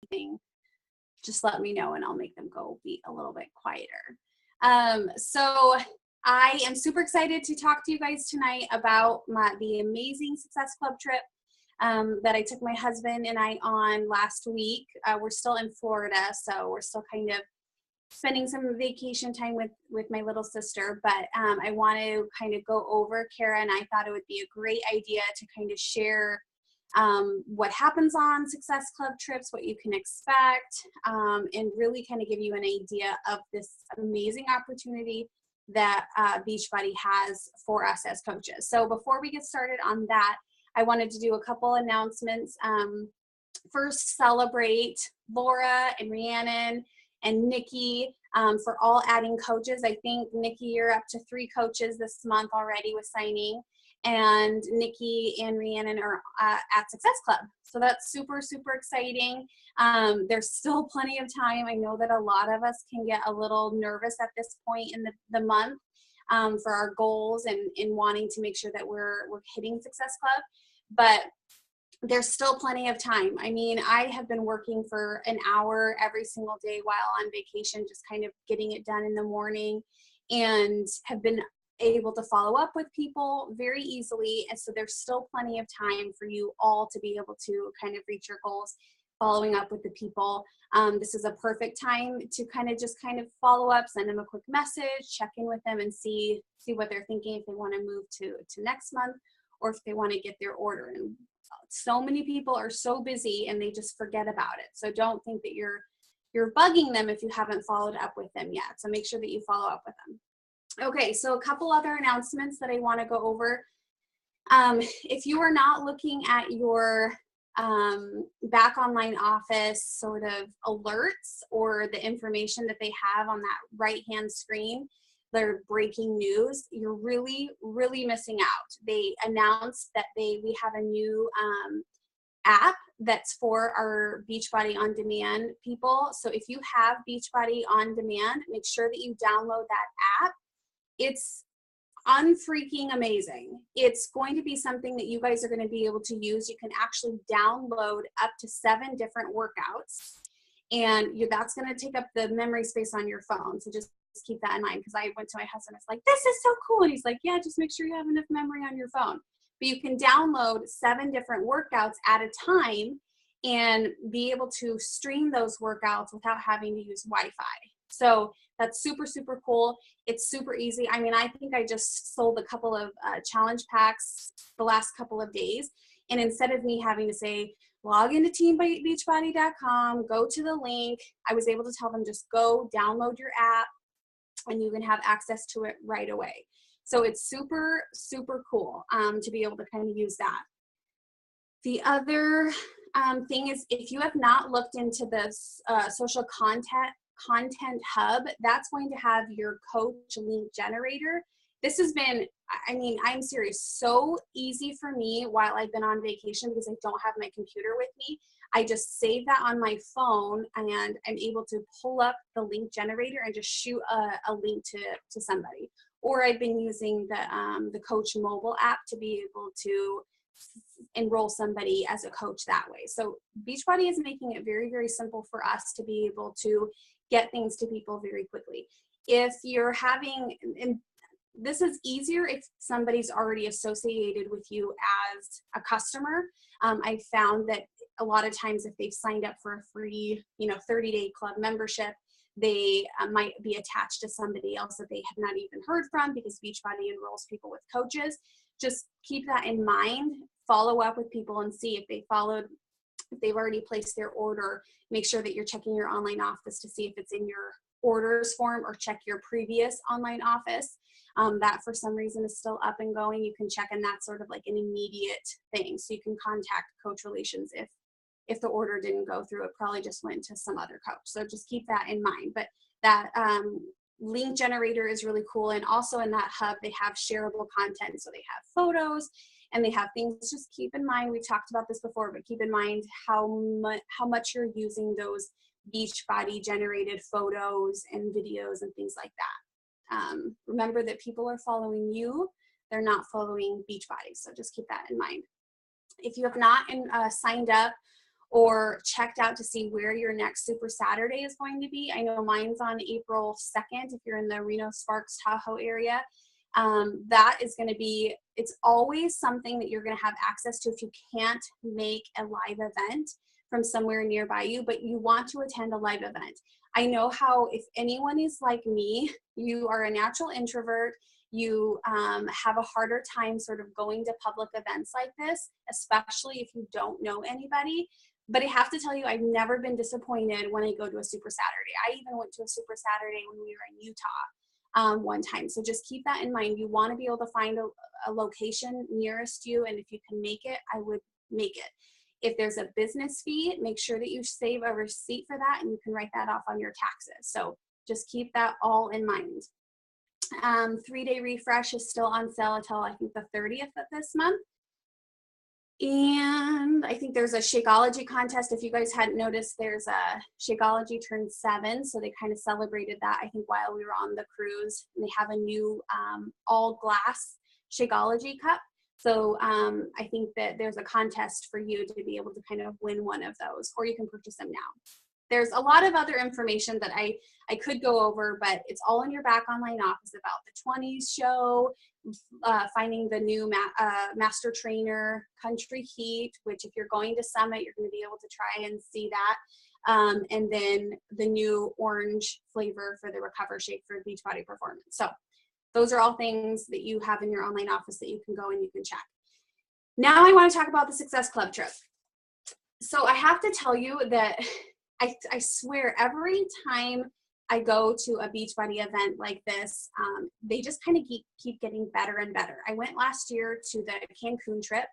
anything, just let me know and I'll make them go be a little bit quieter. So I am super excited to talk to you guys tonight about the amazing Success Club trip that I took my husband and I on last week. We're still in Florida, so we're still kind of spending some vacation time with my little sister, but I want to kind of go over, Kara and I thought it would be a great idea to kind of share what happens on Success Club trips, what you can expect, and really kind of give you an idea of this amazing opportunity that Beachbody has for us as coaches. So before we get started on that, I wanted to do a couple announcements. First, celebrate Laura and Rhiannon and Nikki for all adding coaches. I think, Nikki, you're up to 3 coaches this month already with signing. And Nikki and Rhiannon are at Success Club. So that's super, super exciting. There's still plenty of time. I know that a lot of us can get a little nervous at this point in the month for our goals and in wanting to make sure that we're hitting Success Club. But there's still plenty of time. I mean, I have been working for an hour every single day while on vacation, just kind of getting it done in the morning, and have been able to follow up with people very easily. And so there's still plenty of time for you all to be able to kind of reach your goals, following up with the people. This is a perfect time to kind of follow up, send them a quick message, check in with them and see what they're thinking, if they want to move to next month or if they want to get their order. And so many people are so busy and they just forget about it. So don't think that you're bugging them if you haven't followed up with them yet. So make sure that you follow up with them. Okay, so a couple other announcements that I want to go over. If you are not looking at your back online office sort of alerts or the information that they have on that right-hand screen, their breaking news, you're really, really missing out. They announced that we have a new app that's for our Beachbody On Demand people. So if you have Beachbody On Demand, make sure that you download that app. It's unfreaking amazing. It's going to be something that you guys are going to be able to use. You can actually download up to 7 different workouts, and that's going to take up the memory space on your phone. So just keep that in mind, because I went to my husband, I was like, this is so cool. And he's like, yeah, just make sure you have enough memory on your phone. But you can download 7 different workouts at a time and be able to stream those workouts without having to use Wi-Fi. So that's super, super cool. It's super easy. I mean, I think I just sold a couple of challenge packs the last couple of days. And instead of me having to say, log into teambeachbody.com, go to the link, I was able to tell them, just go download your app and you can have access to it right away. So it's super, super cool to be able to kind of use that. The other thing is, if you have not looked into this social content hub, that's going to have your coach link generator. This has been, I mean, I'm serious, so easy for me while I've been on vacation because I don't have my computer with me. I just save that on my phone and I'm able to pull up the link generator and just shoot a link to somebody. Or I've been using the Coach mobile app to be able to enroll somebody as a coach that way. So Beachbody is making it very, very simple for us to be able to get things to people very quickly. If you're having, and this is easier if somebody's already associated with you as a customer. I found that a lot of times if they've signed up for a free, 30-day club membership, they might be attached to somebody else that they have not even heard from, because Beachbody enrolls people with coaches. Just keep that in mind. Follow up with people and see if they've already placed their order. Make sure that you're checking your online office to see if it's in your orders form, or check your previous online office. That for some reason is still up and going. You can check, and that's sort of like an immediate thing. So you can contact Coach Relations if the order didn't go through. It probably just went to some other coach. So just keep that in mind. But that link generator is really cool. And also in that hub, they have shareable content. So they have photos and they have things. Just keep in mind, we talked about this before, but keep in mind how much you're using those Beachbody generated photos and videos and things like that. Remember that people are following you. They're not following Beachbody. So just keep that in mind. If you have not signed up or checked out to see where your next Super Saturday is going to be. I know mine's on April 2nd if you're in the Reno Sparks Tahoe area. That is going to be, it's always something that you're going to have access to if you can't make a live event from somewhere nearby you, but you want to attend a live event. I know how, if anyone is like me, you are a natural introvert, you have a harder time sort of going to public events like this, especially if you don't know anybody. But I have to tell you, I've never been disappointed when I go to a Super Saturday. I even went to a Super Saturday when we were in Utah one time. So just keep that in mind. You want to be able to find a location nearest you, and if you can make it, I would make it. If there's a business fee, make sure that you save a receipt for that and you can write that off on your taxes. So just keep that all in mind. 3-day refresh is still on sale until I think the 30th of this month. And I think there's a Shakeology contest. If you guys hadn't noticed, there's a Shakeology turned 7. So they kind of celebrated that, I think, while we were on the cruise. And they have a new all glass Shakeology cup. So I think that there's a contest for you to be able to kind of win one of those, or you can purchase them now. There's a lot of other information that I could go over, but it's all in your back online office about the 20s show, finding the new master trainer, Country Heat, which if you're going to Summit, you're going to be able to try and see that. And then the new orange flavor for the Recover Shake for Beachbody Performance. So those are all things that you have in your online office that you can go and you can check. Now I want to talk about the Success Club trip. So I have to tell you that I swear every time I go to a Beachbody event like this, they just kind of keep getting better and better. I went last year to the Cancun trip,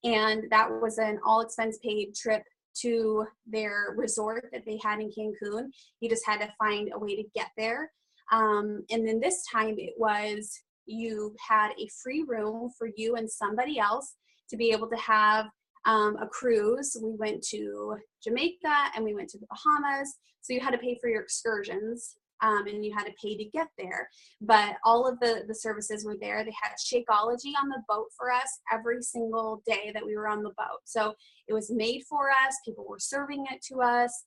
and that was an all expense paid trip to their resort that they had in Cancun. You just had to find a way to get there. And then this time it was, you had a free room for you and somebody else to be able to have a cruise. We went to Jamaica and we went to the Bahamas. So you had to pay for your excursions and you had to pay to get there. But all of the services were there. They had Shakeology on the boat for us every single day that we were on the boat. So it was made for us. People were serving it to us.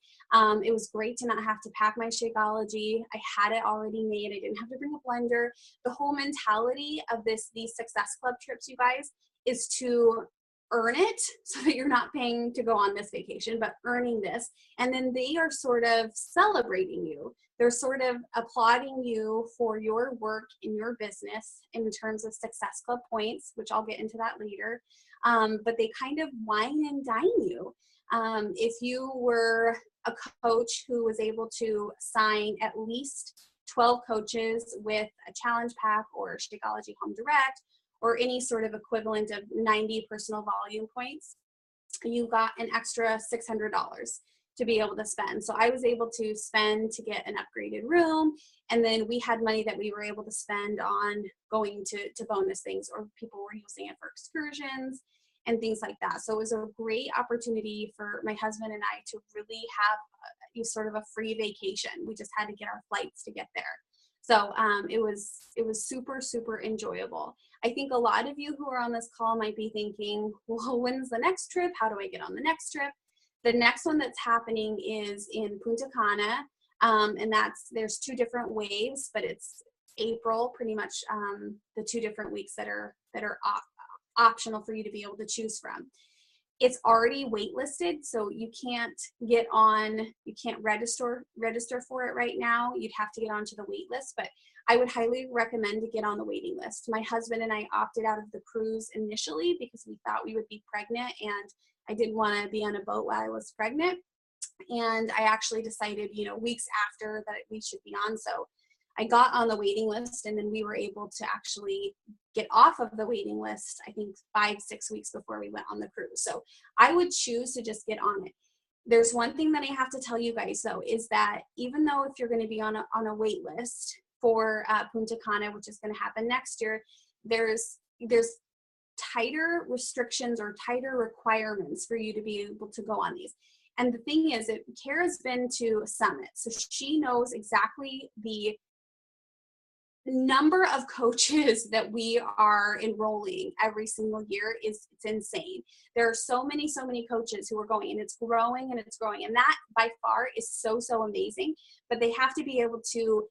It was great to not have to pack my Shakeology. I had it already made. I didn't have to bring a blender. The whole mentality of these Success Club trips, you guys, is to earn it so that you're not paying to go on this vacation, but earning this. And then they are sort of celebrating you. They're sort of applauding you for your work in your business in terms of Success Club points, which I'll get into that later. But they kind of wine and dine you. If you were a coach who was able to sign at least 12 coaches with a challenge pack or Shakeology Home Direct, or any sort of equivalent of 90 personal volume points, you got an extra $600 to be able to spend. So I was able to spend to get an upgraded room, and then we had money that we were able to spend on going to bonus things, or people were using it for excursions and things like that. So it was a great opportunity for my husband and I to really have sort of a free vacation. We just had to get our flights to get there. So it was super, super enjoyable. I think a lot of you who are on this call might be thinking, well, when's the next trip? How do I get on the next trip? The next one that's happening is in Punta Cana, and there's 2 different waves, but it's April, pretty much the 2 different weeks that are optional for you to be able to choose from. It's already waitlisted, so you can't register for it right now. You'd have to get onto the wait list, but I would highly recommend to get on the waiting list. My husband and I opted out of the cruise initially because we thought we would be pregnant, and I didn't want to be on a boat while I was pregnant. And I actually decided, weeks after that we should be on. So I got on the waiting list, and then we were able to actually get off of the waiting list, I think 5-6 weeks before we went on the cruise. So I would choose to just get on it. There's one thing that I have to tell you guys though, is that even though if you're going to be on a wait list for Punta Cana, which is going to happen next year, there's tighter restrictions or tighter requirements for you to be able to go on these. And the thing is that Kara's been to Summit, so she knows exactly the number of coaches that we are enrolling every single year it's insane. There are so many coaches who are going, and it's growing and it's growing. And that by far is so amazing, but they have to be able to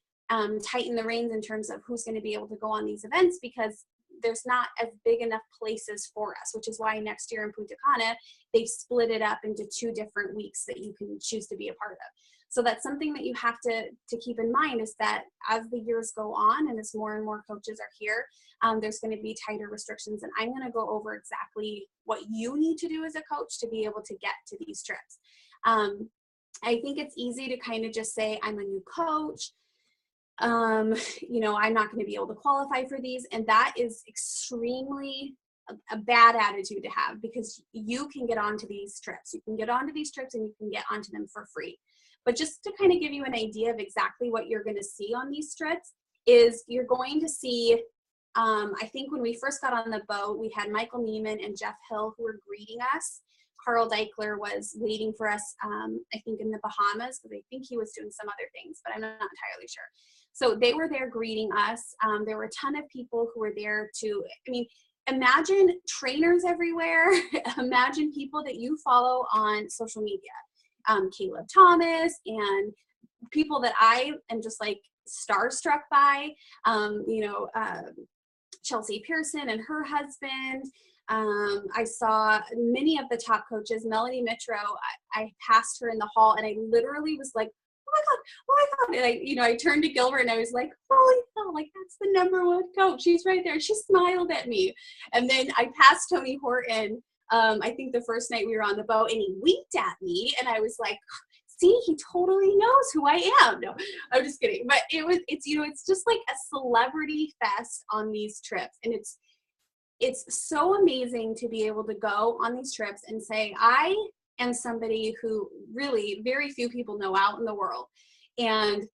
tighten the reins in terms of who's going to be able to go on these events, because there's not as big enough places for us, which is why next year in Punta Cana, they've split it up into 2 different weeks that you can choose to be a part of. So that's something that you have to keep in mind, is that as the years go on and as more and more coaches are here, there's going to be tighter restrictions. And I'm going to go over exactly what you need to do as a coach to be able to get to these trips. I think it's easy to kind of just say, I'm a new coach. You know, I'm not going to be able to qualify for these. And that is extremely a bad attitude to have, because you can get onto these trips. You can get onto these trips and you can get onto them for free. But just to kind of give you an idea of exactly what you're going to see on these trips is you're going to see, I think when we first got on the boat, we had Michael Neiman and Jeff Hill who were greeting us. Carl Deichler was waiting for us, I think in the Bahamas, because I think he was doing some other things, but I'm not entirely sure. So they were there greeting us. There were a ton of people who were there to, I mean, imagine trainers everywhere. Imagine people that you follow on social media. Caleb Thomas and people that I am just like starstruck by, you know, Chelsea Pearson and her husband. I saw many of the top coaches. Melanie Mitro, I passed her in the hall and I literally was like, oh my God. And I, you know, I turned to Gilbert and I was like, holy hell, like that's the #1 coach. She's right there. She smiled at me. And then I passed Tony Horton, I think the first night we were on the boat, and he winked at me and I was like, see, he totally knows who I am. No, I'm just kidding. But it's, you know, it's just like a celebrity fest on these trips. And it's so amazing to be able to go on these trips and say, I am somebody who really very few people know out in the world. And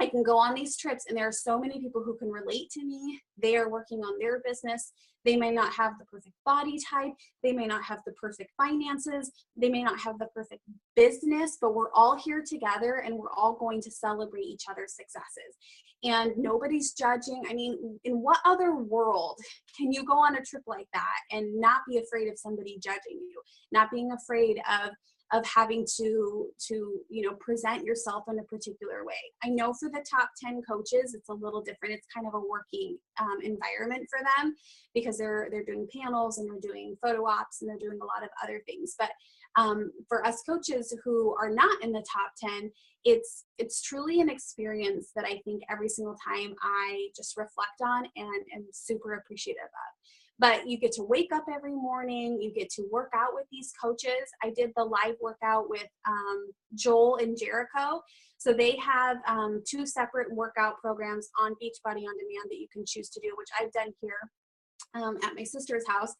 I can go on these trips and there are so many people who can relate to me. They are working on their business. They may not have the perfect body type. They may not have the perfect finances. They may not have the perfect business, but we're all here together and we're all going to celebrate each other's successes. And nobody's judging. I mean, in what other world can you go on a trip like that and not be afraid of somebody judging you, not being afraid of having to you know, present yourself in a particular way? I know for the top 10 coaches, it's a little different. It's kind of a working environment for them because they're doing panels and they're doing photo ops and they're doing a lot of other things. But for us coaches who are not in the top 10, it's truly an experience that I think every single time I just reflect on and am super appreciative of. But you get to wake up every morning, you get to work out with these coaches. I did the live workout with Joel and Jericho. So they have 2 separate workout programs on Beachbody On Demand that you can choose to do, which I've done here at my sister's house.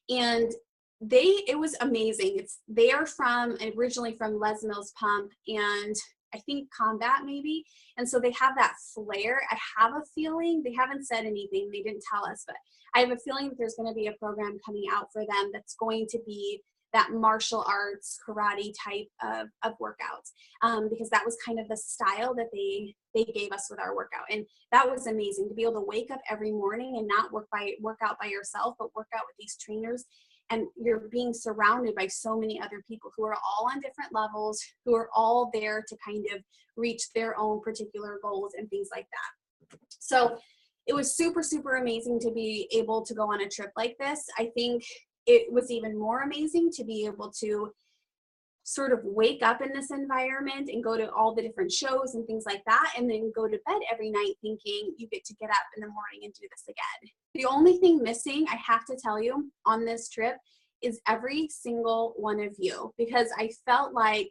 And it was amazing. They are originally from Les Mills Pump and I think Combat maybe. And so they have that flair. I have a feeling, they haven't said anything, they didn't tell us, but I have a feeling that there's going to be a program coming out for them that's going to be that martial arts karate type of workouts, because that was kind of the style that they gave us with our workout. And that was amazing to be able to wake up every morning and not work out by yourself, but work out with these trainers. And you're being surrounded by so many other people who are all on different levels, who are all there to kind of reach their own particular goals and things like that. So it was super, super amazing to be able to go on a trip like this. I think it was even more amazing to be able to sort of wake up in this environment and go to all the different shows and things like that, and then go to bed every night thinking you get to get up in the morning and do this again. The only thing missing, I have to tell you, on this trip is every single one of you, because I felt like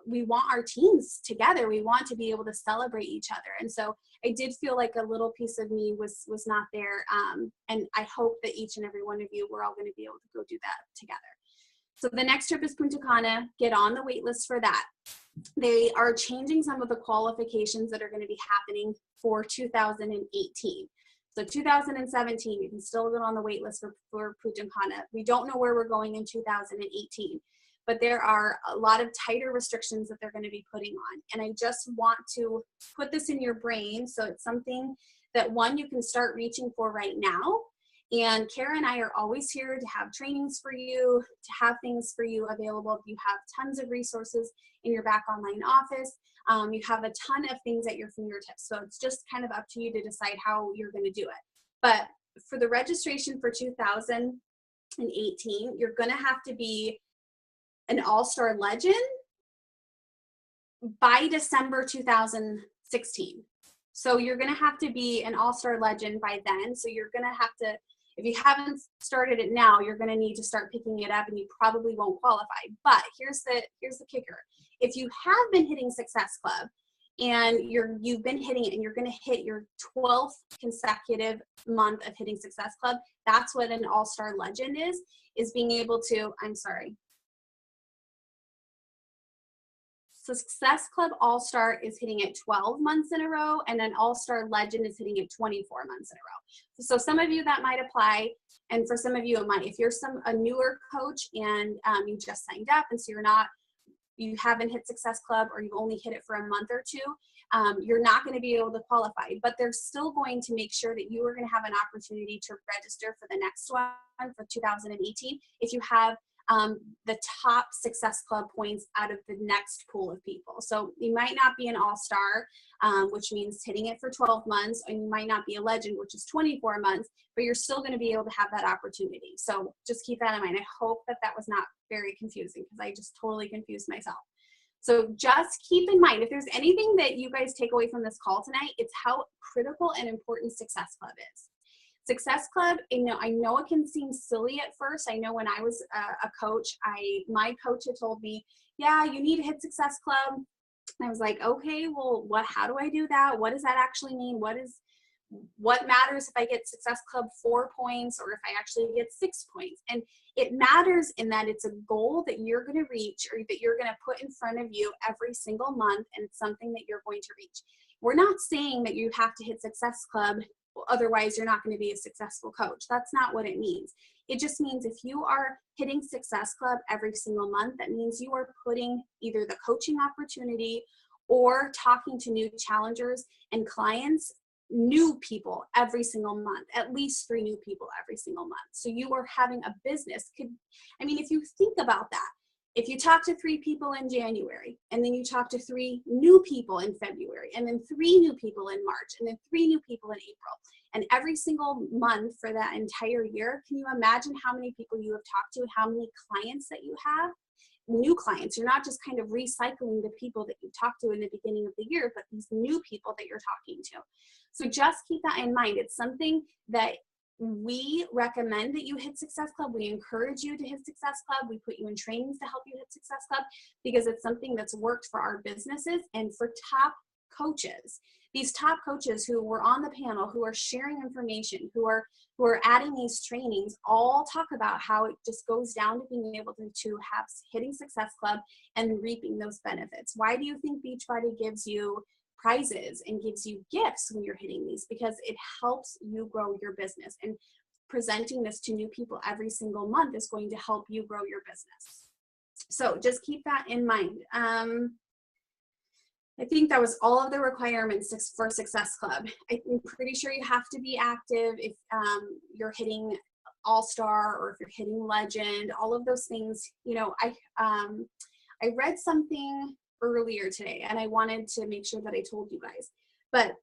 we want our teams together. We want to be able to celebrate each other. And so I did feel like a little piece of me was not there. And I hope that each and every one of you, we're all going to be able to go do that together. So the next trip is Punta Cana. Get on the wait list for that. They are changing some of the qualifications that are going to be happening for 2018. So 2017, you can still get on the wait list for Punta Cana. We don't know where we're going in 2018. but there are a lot of tighter restrictions that they're going to be putting on. And I just want to put this in your brain so it's something that, one, you can start reaching for right now. And Kara and I are always here to have trainings for you, to have things for you available. You have tons of resources in your back online office. You have a ton of things at your fingertips. So it's just kind of up to you to decide how you're going to do it. But for the registration for 2018, you're going to have to be an All-Star Legend by December 2016. So you're going to have to be an All-Star Legend by then. So you're going to have to, if you haven't started it now, you're going to need to start picking it up, and you probably won't qualify. But here's the kicker. If you have been hitting Success Club and you've been hitting it and you're going to hit your 12th consecutive month of hitting Success Club, that's what an All-Star Legend is being able to, So Success Club All-Star is hitting it 12 months in a row, and then All-Star Legend is hitting it 24 months in a row. So some of you that might apply, and for some of you it might. If you're a newer coach and you just signed up, and so you haven't hit Success Club, or you've only hit it for a month or two, you're not going to be able to qualify. But they're still going to make sure that you are going to have an opportunity to register for the next one for 2018 if you have the top Success Club points out of the next pool of people. So you might not be an all-star, which means hitting it for 12 months, and you might not be a legend, which is 24 months, but you're still going to be able to have that opportunity. So just keep that in mind. I hope that was not very confusing, because I just totally confused myself. So just keep in mind, if there's anything that you guys take away from this call tonight, it's how critical and important Success Club is. Success Club, I know it can seem silly at first. I know when I was a coach, my coach had told me, yeah, you need to hit Success Club. And I was like, okay, well, how do I do that? What does that actually mean? What matters if I get Success Club 4 points or if I actually get 6 points? And it matters in that it's a goal that you're going to reach, or that you're going to put in front of you every single month, and it's something that you're going to reach. We're not saying that you have to hit Success Club, otherwise you're not going to be a successful coach. That's not what it means. It just means if you are hitting Success Club every single month, that means you are putting either the coaching opportunity or talking to new challengers and clients, new people every single month, at least 3 new people every single month. So you are having a business. If you think about that, if you talk to 3 people in January, and then you talk to 3 new people in February, and then 3 new people in March, and then 3 new people in April, and every single month for that entire year, can you imagine how many people you have talked to, how many clients that you have? New clients. You're not just kind of recycling the people that you talked to in the beginning of the year, but these new people that you're talking to. So just keep that in mind. It's something that we recommend that you hit Success Club. We encourage you to hit Success Club. We put you in trainings to help you hit Success Club, because it's something that's worked for our businesses and for top coaches. These top coaches who were on the panel, who are sharing information, who are adding these trainings, all talk about how it just goes down to being able to have hitting Success Club and reaping those benefits. Why do you think Beachbody gives you prizes and gives you gifts when you're hitting these? Because it helps you grow your business, and presenting this to new people every single month is going to help you grow your business. So just keep that in mind. I think that was all of the requirements for Success Club. I'm pretty sure you have to be active if you're hitting All-Star, or if you're hitting Legend, all of those things. I read something earlier today, and I wanted to make sure that I told you guys, but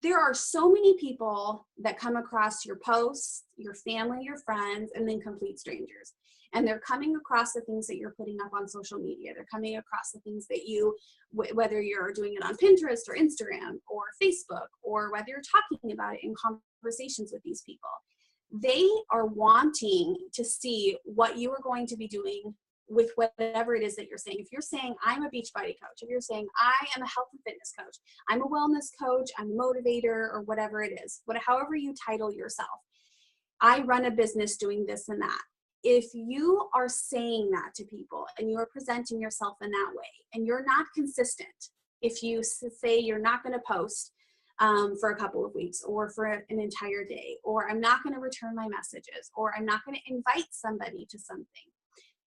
there are so many people that come across your posts, your family, your friends, and then complete strangers. And they're coming across the things that you're putting up on social media. They're coming across the things that whether you're doing it on Pinterest or Instagram or Facebook, or whether you're talking about it in conversations with these people. They are wanting to see what you are going to be doing with whatever it is that you're saying. If you're saying, I'm a Beachbody coach, if you're saying, I am a health and fitness coach, I'm a wellness coach, I'm a motivator, or whatever it is, however you title yourself, I run a business doing this and that. If you are saying that to people and you're presenting yourself in that way, and you're not consistent, if you say you're not going to post for a couple of weeks or for an entire day, or I'm not going to return my messages, or I'm not going to invite somebody to something,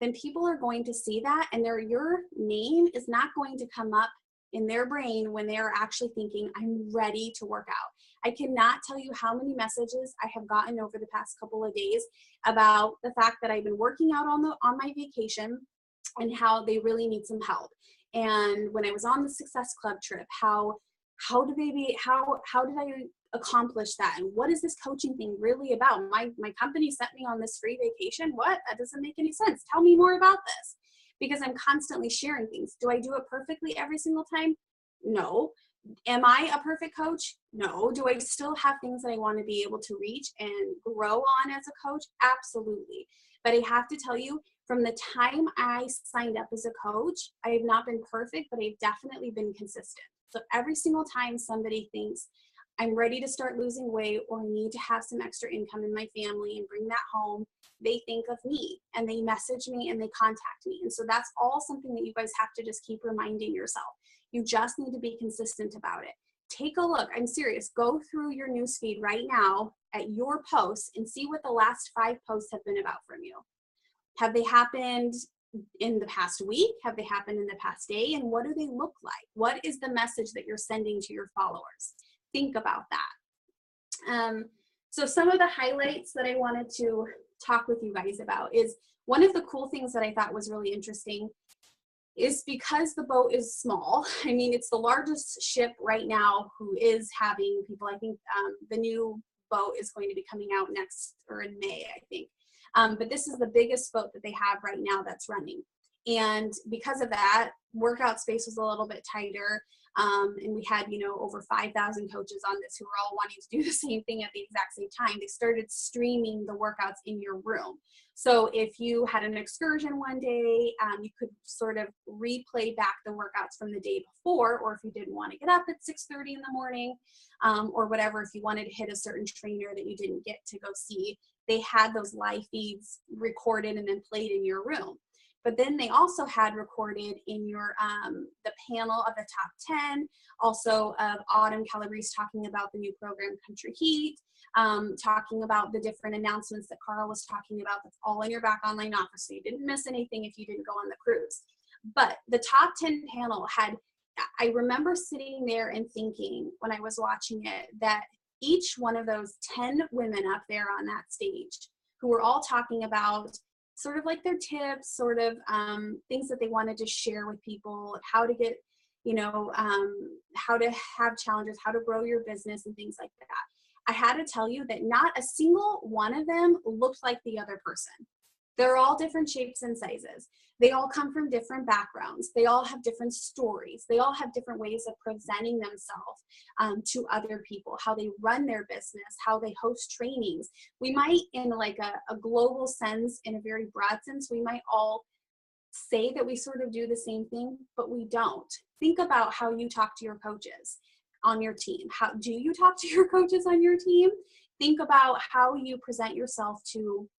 then people are going to see that, and your name is not going to come up in their brain when they are actually thinking, I'm ready to work out. I cannot tell you how many messages I have gotten over the past couple of days about the fact that I've been working out on my vacation and how they really need some help. And when I was on the Success Club trip, how did I accomplish that? And what is this coaching thing really about? My company sent me on this free vacation. What? That doesn't make any sense. Tell me more about this. Because I'm constantly sharing things. Do I do it perfectly every single time? No. Am I a perfect coach? No. Do I still have things that I want to be able to reach and grow on as a coach? Absolutely. But I have to tell you, from the time I signed up as a coach, I have not been perfect, but I've definitely been consistent. So every single time somebody thinks, I'm ready to start losing weight, or I need to have some extra income in my family and bring that home, they think of me and they message me and they contact me. And so that's all something that you guys have to just keep reminding yourself. You just need to be consistent about it. Take a look. I'm serious. Go through your newsfeed right now at your posts and see what the last 5 posts have been about from you. Have they happened in the past week? Have they happened in the past day? And what do they look like? What is the message that you're sending to your followers? Think about that. So some of the highlights that I wanted to talk with you guys about is, one of the cool things that I thought was really interesting is, because the boat is small, I mean, it's the largest ship right now who is having people. I think the new boat is going to be coming out next, or in May, I think. But this is the biggest boat that they have right now that's running. And because of that, workout space was a little bit tighter. And we had, over 5,000 coaches on this who were all wanting to do the same thing at the exact same time. They started streaming the workouts in your room. So if you had an excursion one day, you could sort of replay back the workouts from the day before, or if you didn't want to get up at 6:30 in the morning, or whatever, if you wanted to hit a certain trainer that you didn't get to go see, they had those live feeds recorded and then played in your room. But then they also had recorded in your the panel of the top 10, also of Autumn Calabrese talking about the new program Country Heat, talking about the different announcements that Carl was talking about. That's all in your back online office, so you didn't miss anything if you didn't go on the cruise. But the top 10 panel had, I remember sitting there and thinking when I was watching it, that each one of those 10 women up there on that stage, who were all talking about sort of like their tips, sort of things that they wanted to share with people, how to get, how to have challenges, how to grow your business and things like that. I had to tell you that not a single one of them looked like the other person. They're all different shapes and sizes. They all come from different backgrounds. They all have different stories. They all have different ways of presenting themselves to other people, how they run their business, how they host trainings. We might, in like a global sense, in a very broad sense, we might all say that we sort of do the same thing, but we don't. Think about how you talk to your coaches on your team. How do you talk to your coaches on your team? Think about how you present yourself to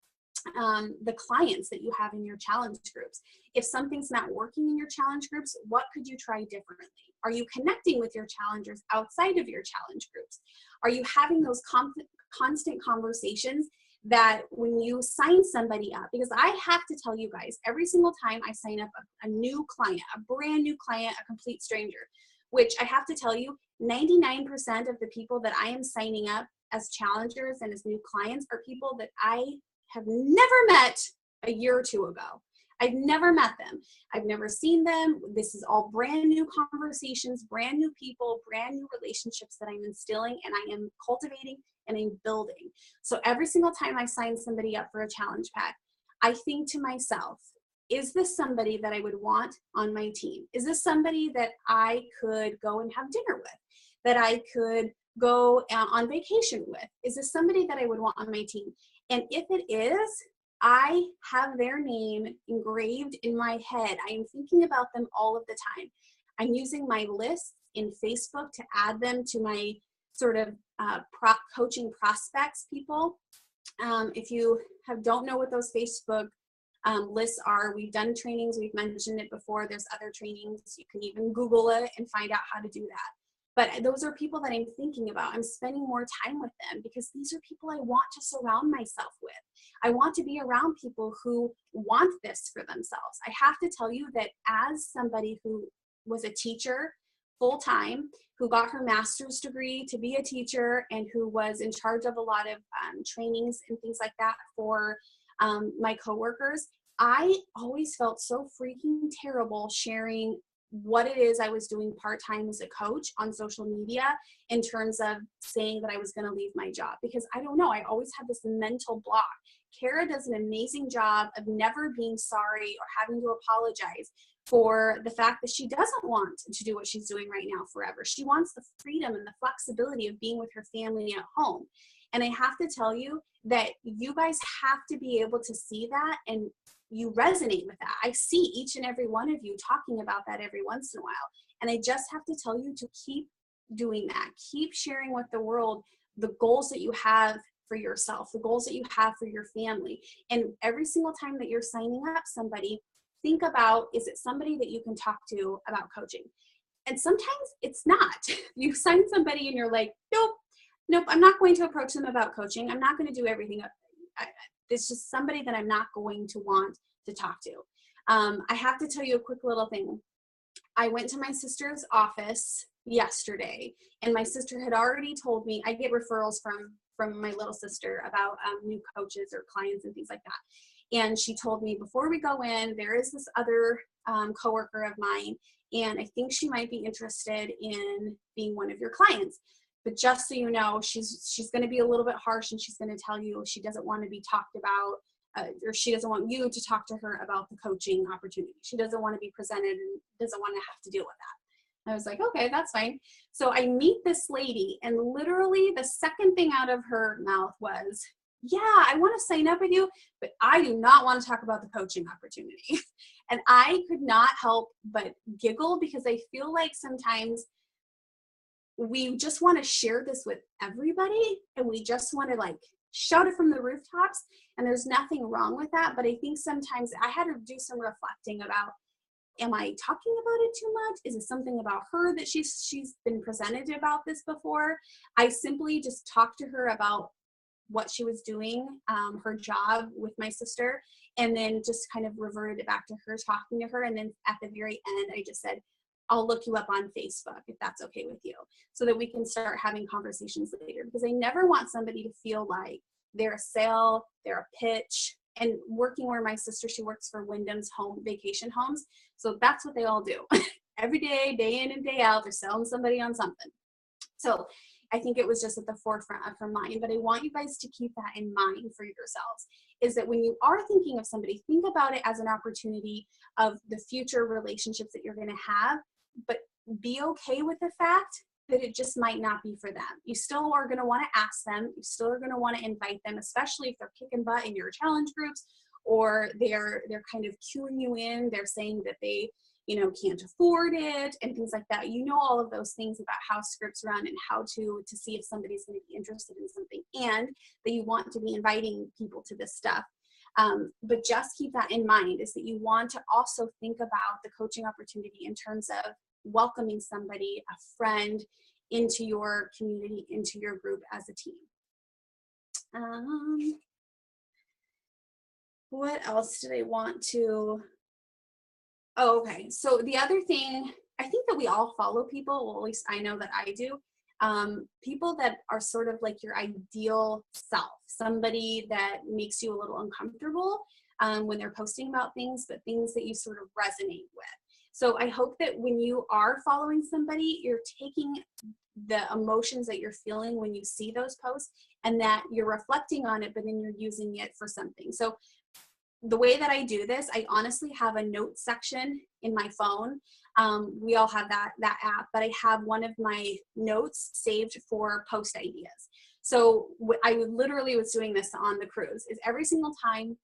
the clients that you have in your challenge groups. If something's not working in your challenge groups, what could you try differently? Are you connecting with your challengers outside of your challenge groups? Are you having those constant conversations that when you sign somebody up, because I have to tell you guys, every single time I sign up a new client, a brand new client, a complete stranger, which I have to tell you, 99% of the people that I am signing up as challengers and as new clients are people that I have never met a year or two ago. I've never met them. I've never seen them. This is all brand new conversations, brand new people, brand new relationships that I'm instilling and I am cultivating and I'm building. So every single time I sign somebody up for a challenge pack, I think to myself, is this somebody that I would want on my team? Is this somebody that I could go and have dinner with? That I could go on vacation with? Is this somebody that I would want on my team? And if it is, I have their name engraved in my head. I am thinking about them all of the time. I'm using my lists in Facebook to add them to my sort of coaching prospects people. If you don't know what those Facebook lists are, we've done trainings, we've mentioned it before. There's other trainings. You can even Google it and find out how to do that. But those are people that I'm thinking about. I'm spending more time with them because these are people I want to surround myself with. I want to be around people who want this for themselves. I have to tell you that as somebody who was a teacher full time, who got her master's degree to be a teacher, and who was in charge of a lot of trainings and things like that for my coworkers, I always felt so freaking terrible sharing what it is I was doing part-time as a coach on social media in terms of saying that I was going to leave my job, because I don't know, I always had this mental block. Kara does an amazing job of never being sorry or having to apologize for the fact that she doesn't want to do what she's doing right now forever. She wants the freedom and the flexibility of being with her family at home. And I have to tell you that you guys have to be able to see that, and you resonate with that. I see each and every one of you talking about that every once in a while. And I just have to tell you to keep doing that. Keep sharing with the world the goals that you have for yourself, the goals that you have for your family. And every single time that you're signing up somebody, think about, is it somebody that you can talk to about coaching? And sometimes it's not. You sign somebody and you're like, nope, I'm not going to approach them about coaching. I'm not going to do everything. It's just somebody that I'm not going to want to talk to. I have to tell you a quick little thing. I went to my sister's office yesterday, and my sister had already told me, I get referrals from my little sister about new coaches or clients and things like that. And she told me, before we go in, there is this other coworker of mine, and I think she might be interested in being one of your clients. But just so you know, she's going to be a little bit harsh, and she's going to tell you she doesn't want to be talked about, or she doesn't want you to talk to her about the coaching opportunity. She doesn't want to be presented and doesn't want to have to deal with that. I was like, okay, that's fine. So I meet this lady, and literally the second thing out of her mouth was, yeah, I want to sign up with you, but I do not want to talk about the coaching opportunity. And I could not help but giggle, because I feel like sometimes we just want to share this with everybody, and we just want to like shout it from the rooftops, and there's nothing wrong with that. But I think sometimes I had to do some reflecting about, am I talking about it too much? Is it something about her that she's been presented about this before? I simply just talked to her about what she was doing, her job with my sister, and then just kind of reverted it back to her talking to her. And then at the very end, I just said, I'll look you up on Facebook if that's okay with you, so that we can start having conversations later, because I never want somebody to feel like they're a sale, they're a pitch. And working where my sister, she works for Wyndham's Home Vacation Homes. So that's what they all do. Every day, day in and day out, they're selling somebody on something. So I think it was just at the forefront of her mind. But I want you guys to keep that in mind for yourselves, is that when you are thinking of somebody, think about it as an opportunity of the future relationships that you're going to have, but be okay with the fact that it just might not be for them. You still are going to want to ask them. You still are going to want to invite them, especially if they're kicking butt in your challenge groups, or they're kind of cueing you in. They're saying that they, can't afford it and things like that. All of those things about how scripts run and how to see if somebody's going to be interested in something, and that you want to be inviting people to this stuff. But just keep that in mind, is that you want to also think about the coaching opportunity in terms of welcoming somebody, a friend, into your community, into your group as a team. What else did I want to? Oh, okay. So the other thing, I think that we all follow people, well, at least I know that I do, people that are sort of like your ideal self, somebody that makes you a little uncomfortable when they're posting about things, but things that you sort of resonate with. So I hope that when you are following somebody, you're taking the emotions that you're feeling when you see those posts, and that you're reflecting on it, but then you're using it for something. So the way that I do this, I honestly have a note section in my phone. We all have that app, but I have one of my notes saved for post ideas. So I literally was doing this on the cruise, is every single time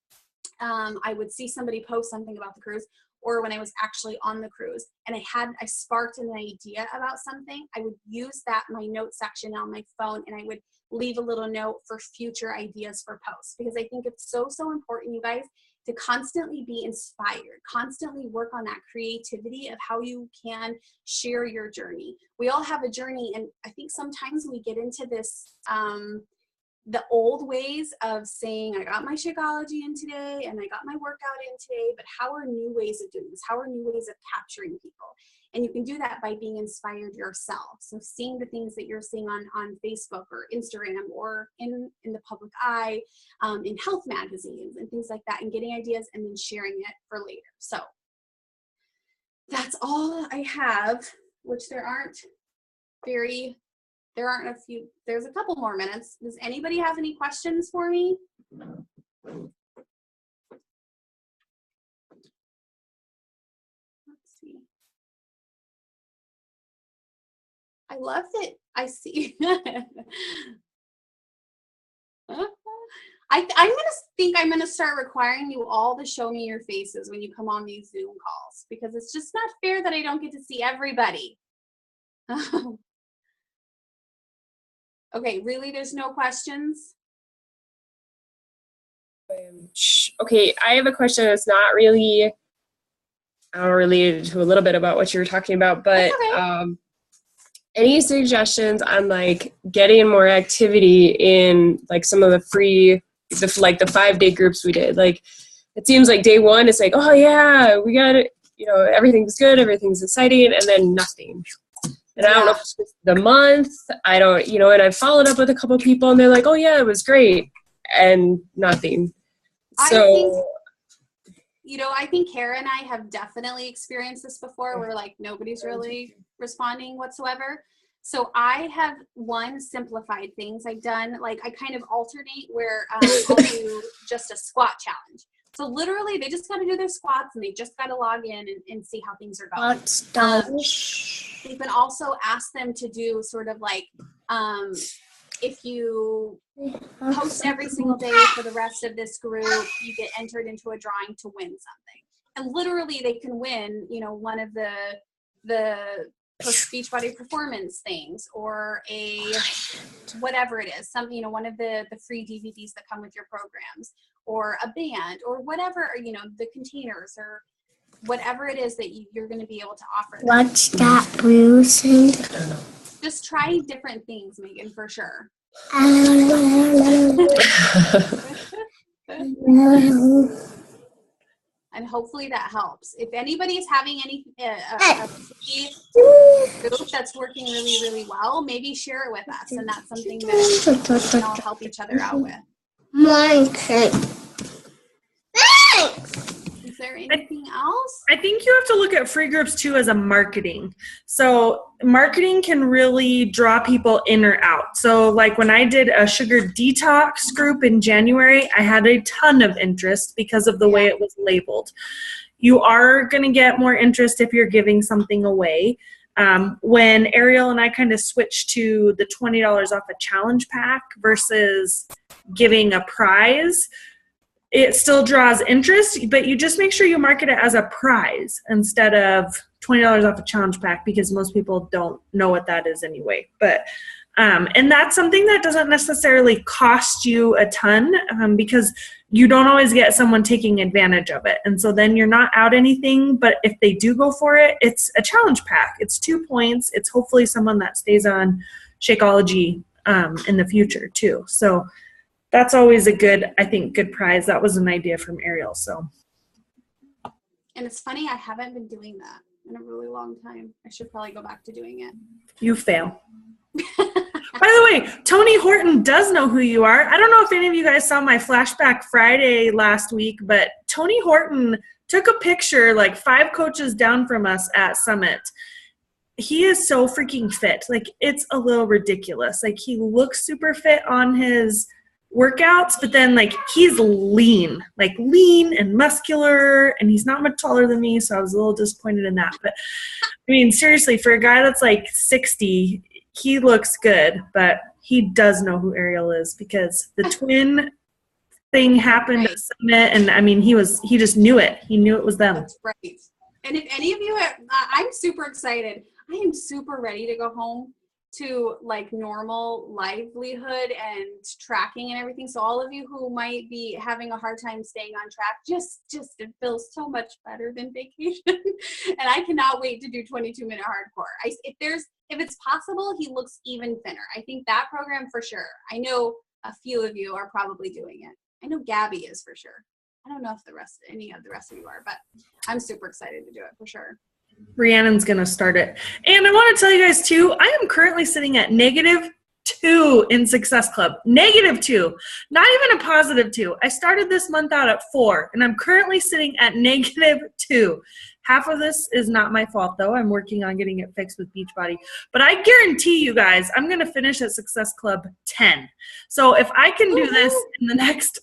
I would see somebody post something about the cruise, or when I was actually on the cruise and I sparked an idea about something, I would use my note section on my phone, and I would leave a little note for future ideas for posts, because I think it's so important, you guys, to constantly be inspired, constantly work on that creativity of how you can share your journey. We all have a journey, and I think sometimes we get into this, the old ways of saying, I got my Shakeology in today and I got my workout in today, but how are new ways of doing this? How are new ways of capturing people? And you can do that by being inspired yourself. So seeing the things that you're seeing on Facebook or Instagram or in the public eye, in health magazines and things like that, and getting ideas and then sharing it for later. So that's all I have, which there aren't a few, there's a couple more minutes. Does anybody have any questions for me? Let's see. I love that I see. I'm gonna start requiring you all to show me your faces when you come on these Zoom calls, because it's just not fair that I don't get to see everybody. Okay, really, there's no questions? Okay, I have a question that's not really related to a little bit about what you were talking about, but okay. Any suggestions on like getting more activity in like some of the free, the 5-day groups we did? Like, it seems like day one is like, oh yeah, we got it, everything's good, everything's exciting, and then nothing. And I don't know if it's just the month, I don't, and I've followed up with a couple of people and they're like, oh yeah, it was great, and nothing. So I think Kara and I have definitely experienced this before, where like nobody's really responding whatsoever. So I have simplified things I've done. Like I kind of alternate where I'll do just a squat challenge. So literally they just got to do their squats and they just got to log in and see how things are going. You can also ask them to do sort of like, if you post every single day for the rest of this group, you get entered into a drawing to win something. And literally they can win, one of the Beachbody Performance things, or whatever it is, one of the free DVDs that come with your programs, or a band, or whatever, the containers, or whatever it is that you're going to be able to offer them. What's that, Bruce? Just try different things, Megan, for sure. And hopefully that helps. If anybody's having any group that's working really, really well, maybe share it with us, and that's something that we can all help each other out with. Is there anything else? I think you have to look at free groups too as a marketing. So marketing can really draw people in or out. So like when I did a sugar detox group in January, I had a ton of interest because of the way it was labeled. You are going to get more interest if you're giving something away. When Ariel and I kind of switched to the $20 off a challenge pack versus giving a prize, it still draws interest, but you just make sure you market it as a prize instead of $20 off a challenge pack, because most people don't know what that is anyway. But and that's something that doesn't necessarily cost you a ton, because you don't always get someone taking advantage of it. And so then you're not out anything, but if they do go for it, it's a challenge pack. It's 2 points. It's hopefully someone that stays on Shakeology in the future too. So that's always a good prize. That was an idea from Ariel. So. And it's funny, I haven't been doing that in a really long time. I should probably go back to doing it. You fail. By the way, Tony Horton does know who you are. I don't know if any of you guys saw my Flashback Friday last week, but Tony Horton took a picture like 5 coaches down from us at Summit. He is so freaking fit. Like, it's a little ridiculous. Like, he looks super fit on his workouts, but then like he's lean and muscular, and he's not much taller than me, so I was a little disappointed in that. But I mean, seriously, for a guy that's like 60, he looks good, but he does know who Ariel is, because the twin thing happened at Summit, and I mean, he just knew it. He knew it was them. That's right. And if any of you I'm super excited. I am super ready to go home to like normal livelihood and tracking and everything. So all of you who might be having a hard time staying on track, just it feels so much better than vacation. And I cannot wait to do 22-minute hardcore. If it's possible, he looks even thinner. I think that program for sure. I know a few of you are probably doing it. I know Gabby is for sure. I don't know if any of the rest of you are, but I'm super excited to do it for sure. Rhiannon's going to start it. And I want to tell you guys too, I am currently sitting at -2 in Success Club. -2, not even a +2. I started this month out at 4, and I'm currently sitting at -2. Half of this is not my fault, though. I'm working on getting it fixed with Beachbody. But I guarantee you guys, I'm going to finish at Success Club 10. So if I can do this in the next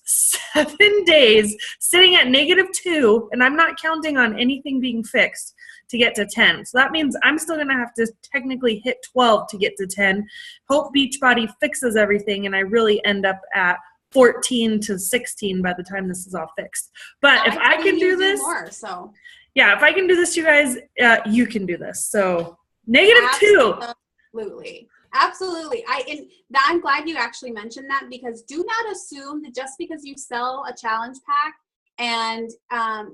7 days, sitting at -2, and I'm not counting on anything being fixed to get to 10. So that means I'm still going to have to technically hit 12 to get to 10. Hope Beachbody fixes everything, and I really end up at 14 to 16 by the time this is all fixed. But if I can do this, yeah, if I can do this, you guys, you can do this. So -2. Absolutely. I'm glad you actually mentioned that, because do not assume that just because you sell a challenge pack and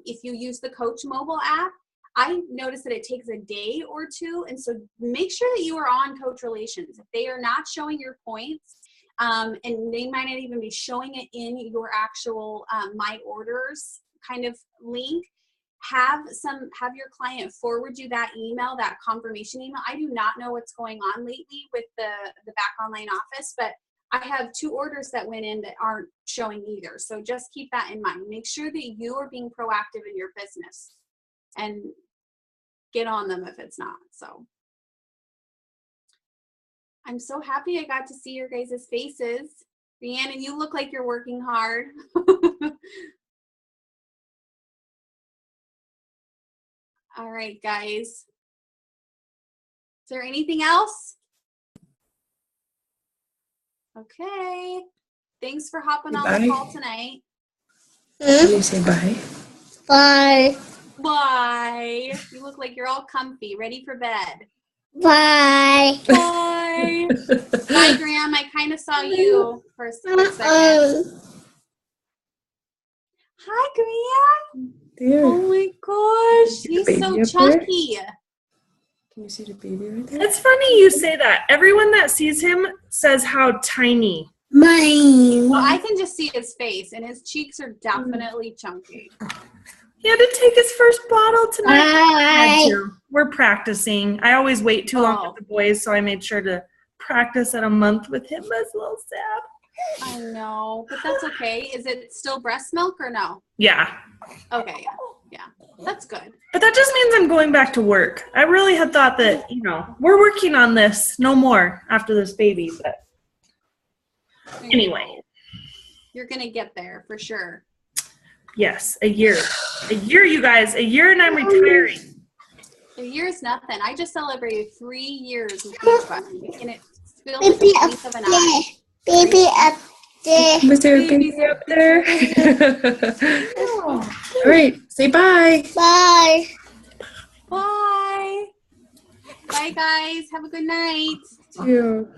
if you use the Coach mobile app, I noticed that it takes a day or two. And so make sure that you are on Coach Relations. If they are not showing your points, and they might not even be showing it in your actual My Orders kind of link, have your client forward you that email, that confirmation email. I do not know what's going on lately with the back online office, but I have 2 orders that went in that aren't showing either. So just keep that in mind. Make sure that you are being proactive in your business and get on them if it's not. So I'm so happy I got to see your guys' faces. Rhiannon, you look like you're working hard. All right, guys. Is there anything else? Okay. Thanks for hopping on the call tonight. Can you say bye? Bye. Bye. You look like you're all comfy, ready for bed. Bye. Bye. Bye, Graham. I kind of saw you for a second. Hi, Graham. There. Oh my gosh, he's so chunky. Can you see the baby right there? It's funny you say that. Everyone that sees him says how tiny. Mine. Well, I can just see his face, and his cheeks are definitely chunky. He had to take his first bottle tonight. Bye. We're practicing. I always wait too long with the boys, so I made sure to practice at a month with him. That's a little sad. I know, but that's okay. Is it still breast milk or no? Yeah. Okay, yeah. That's good. But that just means I'm going back to work. I really had thought that, we're working on this no more after this baby, but anyway. You're going to get there for sure. Yes, a year. A year, you guys. A year and I'm retiring. A year's nothing. I just celebrated 3 years with Beachbody, and it feels like the blink of an eye. Baby up there. Was there a baby up there? All right, say bye. Bye. Bye. Bye, guys. Have a good night. You.